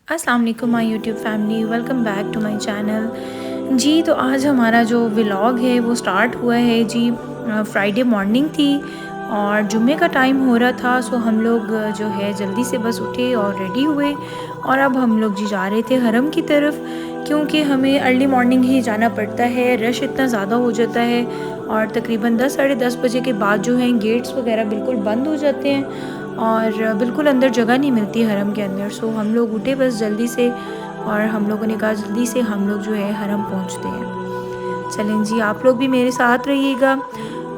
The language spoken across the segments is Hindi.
अस्सलाम वालेकुम my YouTube family, welcome back to my channel. जी तो आज हमारा जो व्लॉग है वो स्टार्ट हुआ है जी। फ्राइडे मॉर्निंग थी और जुम्मे का टाइम हो रहा था। सो हम लोग जो है जल्दी से बस उठे और रेडी हुए और अब हम लोग जी जा रहे थे हरम की तरफ, क्योंकि हमें अर्ली मॉर्निंग ही जाना पड़ता है। रश इतना ज़्यादा हो जाता है और तकरीबन 10 साढ़े 10 बजे के बाद जो है गेट्स वगैरह बिल्कुल बंद हो जाते हैं और बिल्कुल अंदर जगह नहीं मिलती हरम के अंदर। सो हम लोग उठे बस जल्दी से और हम लोगों ने कहा जल्दी से हम लोग जो है हरम पहुंचते हैं। चलें जी, आप लोग भी मेरे साथ रहिएगा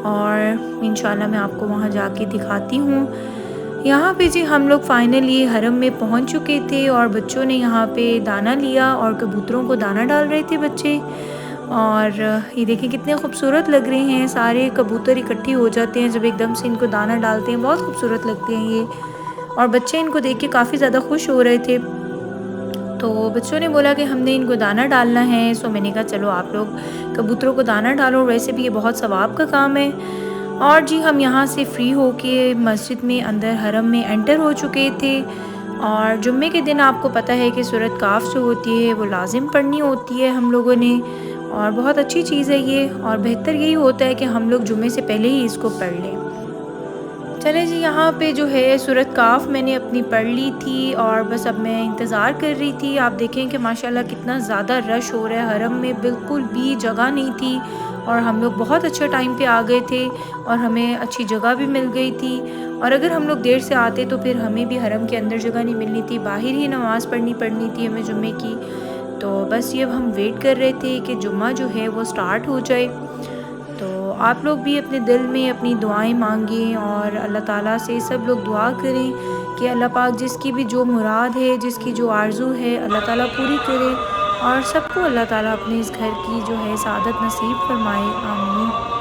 और इंशाल्लाह मैं आपको वहां जाके दिखाती हूँ। यहाँ पे जी हम लोग फाइनली हरम में पहुँच चुके थे और बच्चों ने यहाँ पे दाना लिया और कबूतरों को दाना डाल रहे थे बच्चे। और ये देखिए कितने खूबसूरत लग रहे हैं, सारे कबूतर इकट्ठे हो जाते हैं जब एकदम से इनको दाना डालते हैं, बहुत खूबसूरत लगते हैं ये। और बच्चे इनको देख के काफ़ी ज़्यादा खुश हो रहे थे। तो बच्चों ने बोला कि हमने इनको दाना डालना है। सो मैंने कहा चलो आप लोग कबूतरों को दाना डालो, वैसे भी ये बहुत सवाब का काम है। और जी हम यहाँ से फ्री होके मस्जिद में अंदर हरम में एंटर हो चुके थे। और जुम्मे के दिन आपको पता है कि सूरत काफ जो होती है वो लाजिम पढ़नी होती है हम लोगों ने, और बहुत अच्छी चीज़ है ये और बेहतर यही होता है कि हम लोग जुम्मे से पहले ही इसको पढ़ लें। चले जी, यहाँ पे जो है सूरत काफ मैंने अपनी पढ़ ली थी और बस अब मैं इंतज़ार कर रही थी। आप देखें कि माशाल्लाह कितना ज़्यादा रश हो रहा है हरम में, बिल्कुल भी जगह नहीं थी और हम लोग बहुत अच्छे टाइम पे आ गए थे और हमें अच्छी जगह भी मिल गई थी। और अगर हम लोग देर से आते तो फिर हमें भी हरम के अंदर जगह नहीं मिलनी थी, बाहर ही नमाज़ पढ़नी थी हमें जुम्मे की। तो बस ये अब हम वेट कर रहे थे कि जुम्मा जो है वो स्टार्ट हो जाए। तो आप लोग भी अपने दिल में अपनी दुआएं मांगें और अल्लाह ताला से सब लोग दुआ करें कि अल्लाह पाक जिसकी भी जो मुराद है, जिसकी जो आरज़ू है, अल्लाह ताला पूरी करे और सबको अल्लाह ताला अपने इस घर की जो है सआदत नसीब फरमाए। आमीन।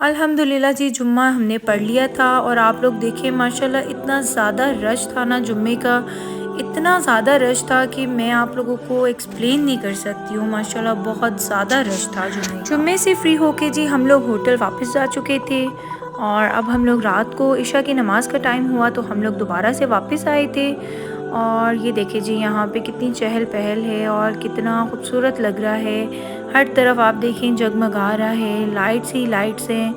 अल्हम्दुलिल्लाह जी, जुम्मा हमने पढ़ लिया था और आप लोग देखिए माशाल्लाह इतना ज़्यादा रश था ना जुम्मे का, इतना ज़्यादा रश था कि मैं आप लोगों को एक्सप्लेन नहीं कर सकती हूँ। माशाल्लाह बहुत ज़्यादा रश था जुम्मे से फ्री होके जी हम लोग होटल वापस जा चुके थे और अब हम लोग रात को इशा की नमाज़ का टाइम हुआ तो हम लोग दोबारा से वापस आए थे। और ये देखिए जी यहाँ पे कितनी चहल पहल है और कितना खूबसूरत लग रहा है। हर तरफ आप देखें जगमगा रहा है, लाइट्स ही लाइट्स हैं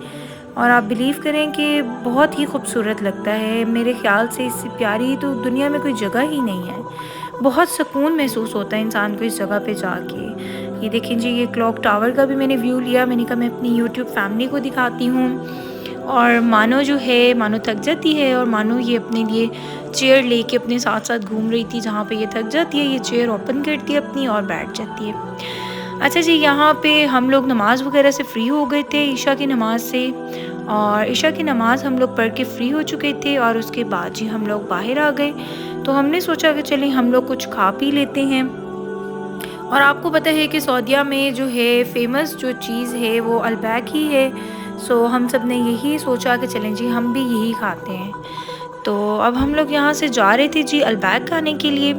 और आप बिलीव करें कि बहुत ही खूबसूरत लगता है। मेरे ख़्याल से इससे प्यारी तो दुनिया में कोई जगह ही नहीं है। बहुत सुकून महसूस होता है इंसान को इस जगह पे जाके। ये देखें जी, ये क्लॉक टावर का भी मैंने व्यू लिया। मैंने कहा मैं अपनी यूट्यूब फैमिली को दिखाती हूँ। और मानो जो है मानो थक जाती है और मानो ये अपने लिए चेयर लेके अपने साथ साथ घूम रही थी। जहाँ पे ये थक जाती है ये चेयर ओपन करती है अपनी और बैठ जाती है। अच्छा जी, यहाँ पे हम लोग नमाज़ वगैरह से फ़्री हो गए थे ईशा की नमाज़ से, और ईशा की नमाज़ हम लोग पढ़ के फ़्री हो चुके थे और उसके बाद जी हम लोग बाहर आ गए। तो हमने सोचा कि चलिए हम लोग कुछ खा पी लेते हैं। और आपको पता है कि सऊदीया में जो है फ़ेमस जो चीज़ है वो अलबैक ही है। सो हम सब ने यही सोचा कि चलें जी हम भी यही खाते हैं। तो अब हम लोग यहाँ से जा रहे थे जी अलबैक खाने के लिए,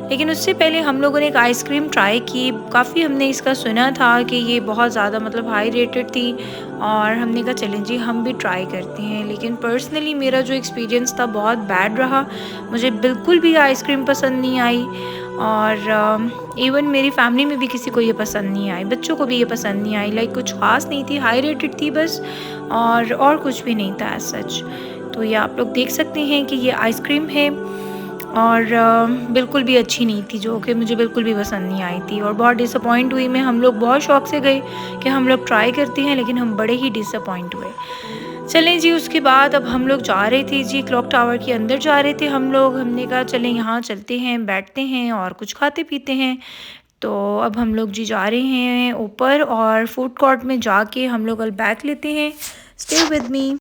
लेकिन उससे पहले हम लोगों ने एक आइसक्रीम ट्राई की। काफ़ी हमने इसका सुना था कि ये बहुत ज़्यादा मतलब हाई रेटेड थी और हमने कहा चलें जी हम भी ट्राई करते हैं। लेकिन पर्सनली मेरा जो एक्सपीरियंस था बहुत बैड रहा, मुझे बिल्कुल भी आइसक्रीम पसंद नहीं आई और इवन मेरी फैमिली में भी किसी को ये पसंद नहीं आई, बच्चों को भी ये पसंद नहीं आई। लाइक कुछ ख़ास नहीं थी, हाई रेटेड थी बस, और कुछ भी नहीं था एज सच। तो ये आप लोग देख सकते हैं कि ये आइसक्रीम है, और बिल्कुल भी अच्छी नहीं थी, जो कि मुझे बिल्कुल भी पसंद नहीं आई थी और बहुत डिसअपॉइंट हुई मैं। हम लोग बहुत शौक से गए कि हम लोग ट्राई करते हैं, लेकिन हम बड़े ही डिसअपॉइंट हुए। चलें जी, उसके बाद अब हम लोग जा रहे थे जी, क्लॉक टावर के अंदर जा रहे थे हम लोग। हमने कहा चलें यहाँ चलते हैं, बैठते हैं और कुछ खाते पीते हैं। तो अब हम लोग जी जा रहे हैं ऊपर, और फूड कोर्ट में जाके हम लोग अल बैग लेते हैं। Stay with me.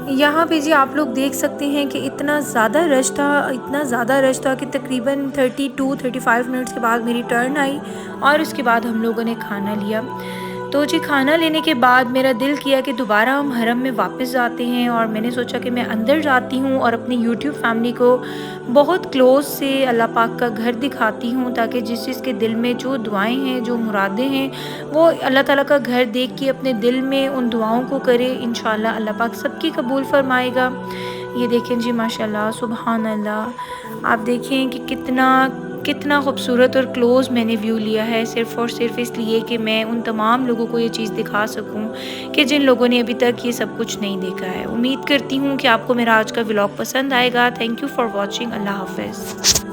यहाँ पे जी आप लोग देख सकते हैं कि इतना ज़्यादा रश था, इतना ज़्यादा रश था कि तकरीबन 32-35 मिनट्स के बाद मेरी टर्न आई, और उसके बाद हम लोगों ने खाना लिया। तो जी खाना लेने के बाद मेरा दिल किया कि दोबारा हम हरम में वापस जाते हैं, और मैंने सोचा कि मैं अंदर जाती हूँ और अपनी यूट्यूब फैमिली को बहुत क्लोज़ से अल्लाह पाक का घर दिखाती हूँ, ताकि जिस चीज़ के दिल में जो दुआएं हैं, जो मुरादें हैं, वो अल्लाह ताला का घर देख के अपने दिल में उन दुआओं को करे। इंशाल्लाह अल्लाह पाक सबकी कबूल फरमाएगा। ये देखें जी, माशाल्लाह, सुबहान अल्लाह। आप देखें कि कितना कितना खूबसूरत और क्लोज़ मैंने व्यू लिया है, सिर्फ़ और सिर्फ इसलिए कि मैं उन तमाम लोगों को ये चीज़ दिखा सकूं कि जिन लोगों ने अभी तक ये सब कुछ नहीं देखा है। उम्मीद करती हूँ कि आपको मेरा आज का व्लॉग पसंद आएगा। Thank you for watching. अल्लाह हाफ़िज़।